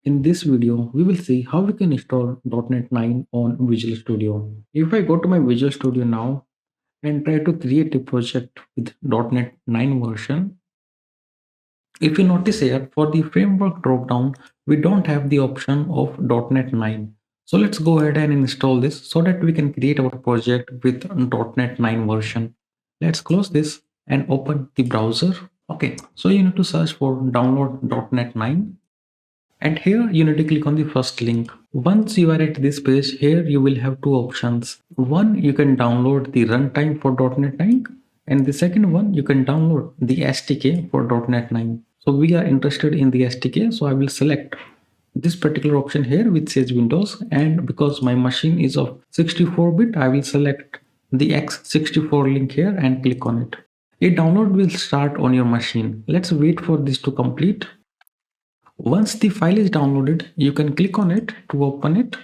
In this video, we will see how we can install .NET 9 on Visual Studio. If I go to my Visual Studio now and try to create a project with .NET 9 version, if you notice here for the framework dropdown, we don't have the option of .NET 9. So let's go ahead and install this so that we can create our project with .NET 9 version. Let's close this and open the browser. Okay, so you need to search for download .NET 9. And here you need to click on the first link. Once you are at this page, here you will have two options. One, you can download the runtime for .NET 9, and the second one, you can download the SDK for .NET 9. So we are interested in the SDK, so I will select this particular option here which says Windows, and because my machine is of 64-bit, I will select the x64 link here and click on it. A download will start on your machine. Let's wait for this to complete. Once the file is downloaded, you can click on it to open it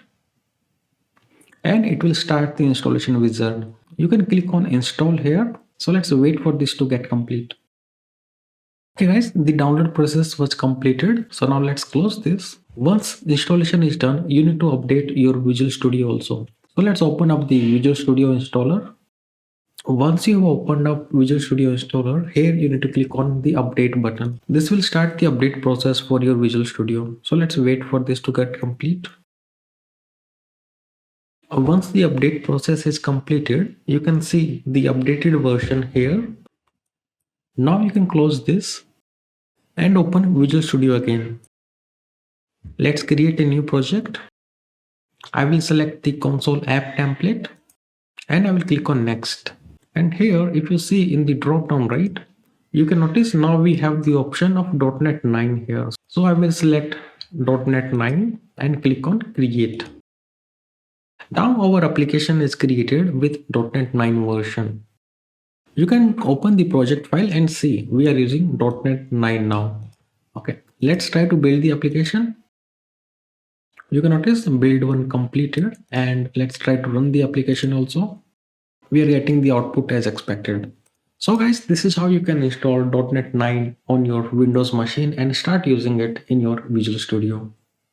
and it will start the installation wizard. You can click on install here. So let's wait for this to get complete. Okay guys, the download process was completed. So now let's close this. Once the installation is done, you need to update your Visual Studio also. So let's open up the Visual Studio installer. Once you have opened up Visual Studio installer, here you need to click on the update button. This will start the update process for your Visual Studio. So let's wait for this to get complete. Once the update process is completed, you can see the updated version here. Now you can close this and open Visual Studio again. Let's create a new project. I will select the console app template and I will click on next. And here, if you see in the drop down right, you can notice now we have the option of .NET 9 here. So I will select .NET 9 and click on create. Now our application is created with .NET 9 version. You can open the project file and see we are using .NET 9 now. Okay, let's try to build the application. You can notice build one completed, and let's try to run the application also. We are getting the output as expected. So guys, this is how you can install .NET 9 on your Windows machine and start using it in your Visual Studio.